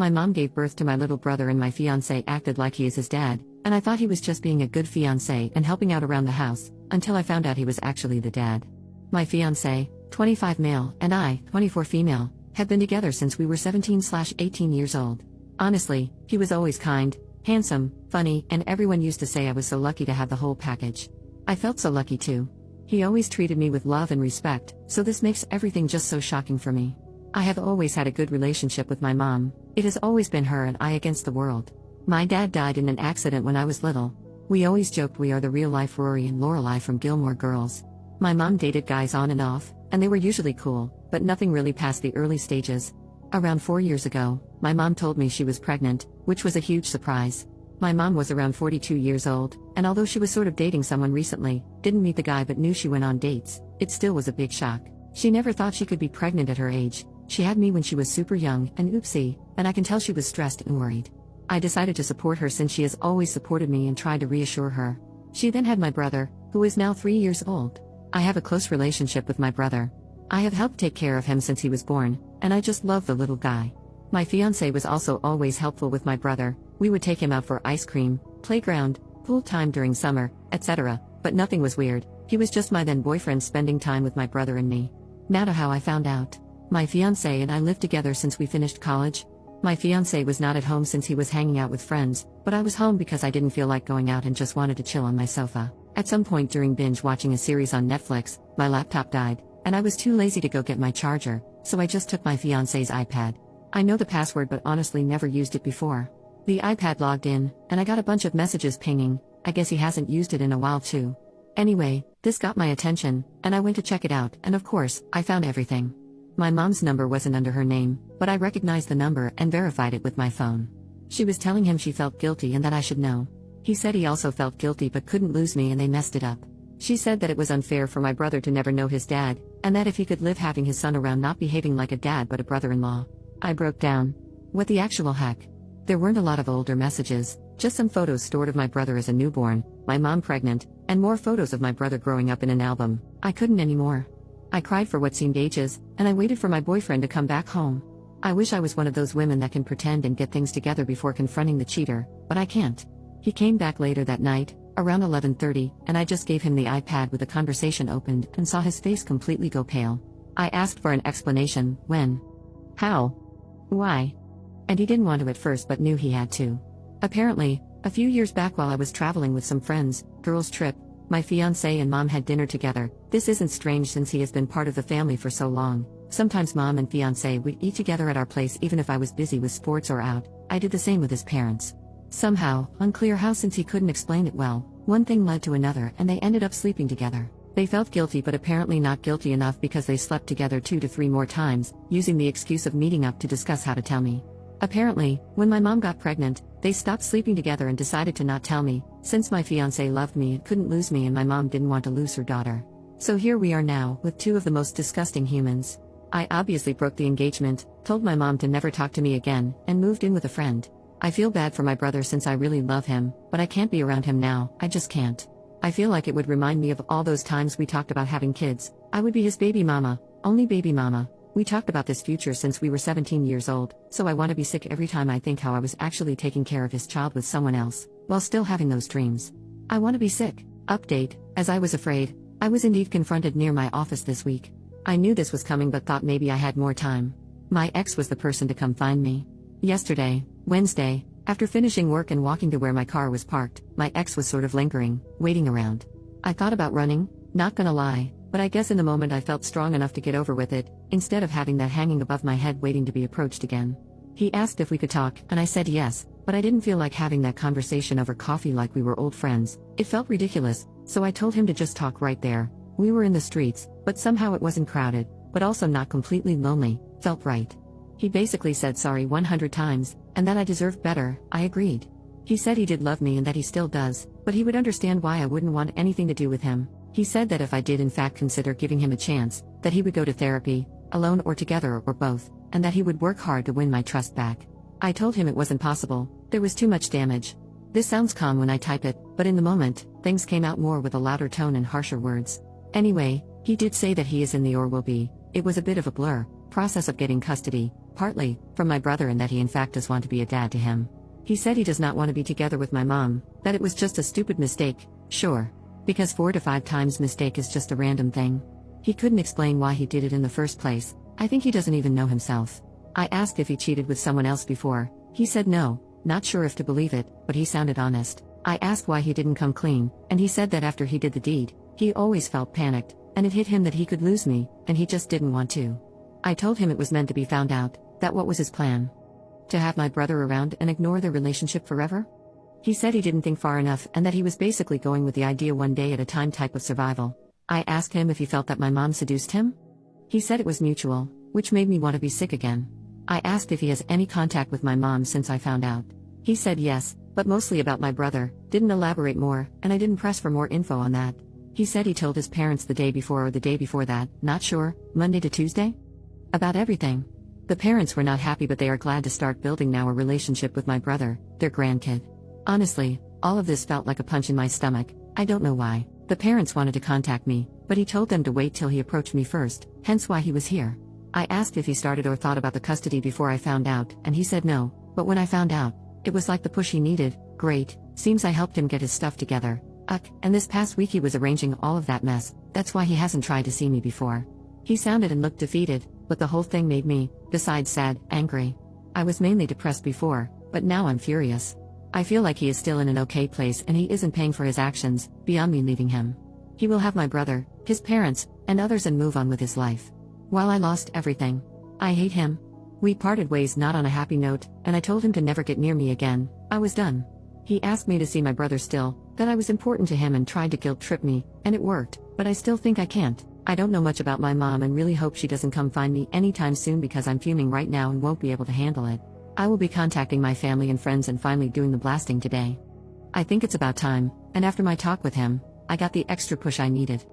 My mom gave birth to my little brother and my fiance acted like he is his dad, and I thought he was just being a good fiance and helping out around the house, until I found out he was actually the dad. My fiance, 25 male, and I, 24 female, have been together since we were 17/18 years old. Honestly, he was always kind, handsome, funny, and everyone used to say I was so lucky to have the whole package. I felt so lucky too. He always treated me with love and respect, so this makes everything just so shocking for me. I have always had a good relationship with my mom. It has always been her and I against the world. My dad died in an accident when I was little. We always joked we are the real-life Rory and Lorelai from Gilmore Girls. My mom dated guys on and off, and they were usually cool, but nothing really past the early stages. Around 4 years ago, my mom told me she was pregnant, which was a huge surprise. My mom was around 42 years old, and although she was sort of dating someone recently, didn't meet the guy but knew she went on dates, it still was a big shock. She never thought she could be pregnant at her age. She had me when she was super young, and oopsie, and I can tell she was stressed and worried. I decided to support her since she has always supported me and tried to reassure her. She then had my brother, who is now 3 years old. I have a close relationship with my brother. I have helped take care of him since he was born, and I just love the little guy. My fiance was also always helpful with my brother. We would take him out for ice cream, playground, pool time during summer, etc., but nothing was weird. He was just my then boyfriend spending time with my brother and me. Now to how I found out. My fiancé and I lived together since we finished college. My fiancé was not at home since he was hanging out with friends, but I was home because I didn't feel like going out and just wanted to chill on my sofa. At some point during binge watching a series on Netflix, my laptop died, and I was too lazy to go get my charger, so I just took my fiancé's iPad. I know the password but honestly never used it before. The iPad logged in, and I got a bunch of messages pinging. I guess he hasn't used it in a while too. Anyway, this got my attention, and I went to check it out, and of course, I found everything. My mom's number wasn't under her name, but I recognized the number and verified it with my phone. She was telling him she felt guilty and that I should know. He said he also felt guilty but couldn't lose me and they messed it up. She said that it was unfair for my brother to never know his dad, and that if he could live having his son around not behaving like a dad but a brother-in-law. I broke down. What the actual heck? There weren't a lot of older messages, just some photos stored of my brother as a newborn, my mom pregnant, and more photos of my brother growing up in an album. I couldn't anymore. I cried for what seemed ages, and I waited for my boyfriend to come back home. I wish I was one of those women that can pretend and get things together before confronting the cheater, but I can't. He came back later that night, around 11:30, and I just gave him the iPad with the conversation opened and saw his face completely go pale. I asked for an explanation. When? How? Why? And he didn't want to at first but knew he had to. Apparently, a few years back while I was traveling with some friends, girls' trip, my fiancé and mom had dinner together. This isn't strange since he has been part of the family for so long. Sometimes mom and fiancé would eat together at our place even if I was busy with sports or out. I did the same with his parents. Somehow, unclear how since he couldn't explain it well, one thing led to another and they ended up sleeping together. They felt guilty but apparently not guilty enough because they slept together 2 to 3 more times, using the excuse of meeting up to discuss how to tell me. Apparently, when my mom got pregnant, they stopped sleeping together and decided to not tell me, since my fiancé loved me and couldn't lose me and my mom didn't want to lose her daughter. So here we are now, with 2 of the most disgusting humans. I obviously broke the engagement, told my mom to never talk to me again, and moved in with a friend. I feel bad for my brother since I really love him, but I can't be around him now, I just can't. I feel like it would remind me of all those times we talked about having kids. I would be his baby mama, only baby mama. We talked about this future since we were 17 years old, so I want to be sick every time I think how I was actually taking care of his child with someone else, while still having those dreams. I want to be sick. Update, as I was afraid, I was indeed confronted near my office this week. I knew this was coming but thought maybe I had more time. My ex was the person to come find me. Yesterday, Wednesday, after finishing work and walking to where my car was parked, my ex was sort of lingering, waiting around. I thought about running, not gonna lie, but I guess in the moment I felt strong enough to get over with it, instead of having that hanging above my head waiting to be approached again. He asked if we could talk, and I said yes, but I didn't feel like having that conversation over coffee like we were old friends. It felt ridiculous, so I told him to just talk right there. We were in the streets, but somehow it wasn't crowded, but also not completely lonely, felt right. He basically said sorry 100 times, and that I deserved better. I agreed. He said he did love me and that he still does, but he would understand why I wouldn't want anything to do with him. He said that if I did in fact consider giving him a chance, that he would go to therapy, alone or together or both, and that he would work hard to win my trust back. I told him it wasn't possible, there was too much damage. This sounds calm when I type it, but in the moment, things came out more with a louder tone and harsher words. Anyway, he did say that he is in the or will be. It was a bit of a blur, process of getting custody, Partly, from my brother, and that he in fact does want to be a dad to him. He said he does not want to be together with my mom, that it was just a stupid mistake, sure. Because 4 to 5 times mistake is just a random thing. He couldn't explain why he did it in the first place. I think he doesn't even know himself. I asked if he cheated with someone else before. He said no, not sure if to believe it, but he sounded honest. I asked why he didn't come clean, and he said that after he did the deed, he always felt panicked, and it hit him that he could lose me, and he just didn't want to. I told him it was meant to be found out, that what was his plan? To have my brother around and ignore their relationship forever? He said he didn't think far enough and that he was basically going with the idea one day at a time type of survival. I asked him if he felt that my mom seduced him. He said it was mutual, which made me want to be sick again. I asked if he has any contact with my mom since I found out. He said yes, but mostly about my brother, didn't elaborate more, and I didn't press for more info on that. He said he told his parents the day before or the day before that, not sure, Monday to Tuesday? About everything. The parents were not happy, but they are glad to start building now a relationship with my brother, their grandkid. Honestly, all of this felt like a punch in my stomach. I don't know why. The parents wanted to contact me, but he told them to wait till he approached me first, hence why he was here. I asked if he started or thought about the custody before I found out, and he said no, but when I found out, it was like the push he needed. Great, seems I helped him get his stuff together. And this past week he was arranging all of that mess, that's why he hasn't tried to see me before. He sounded and looked defeated, but the whole thing made me, besides sad, angry. I was mainly depressed before, but now I'm furious. I feel like he is still in an okay place and he isn't paying for his actions, beyond me leaving him. He will have my brother, his parents, and others and move on with his life. While I lost everything. I hate him. We parted ways not on a happy note, and I told him to never get near me again. I was done. He asked me to see my brother still, that I was important to him and tried to guilt trip me, and it worked, but I still think I can't. I don't know much about my mom and really hope she doesn't come find me anytime soon because I'm fuming right now and won't be able to handle it. I will be contacting my family and friends and finally doing the blasting today. I think it's about time, and after my talk with him, I got the extra push I needed.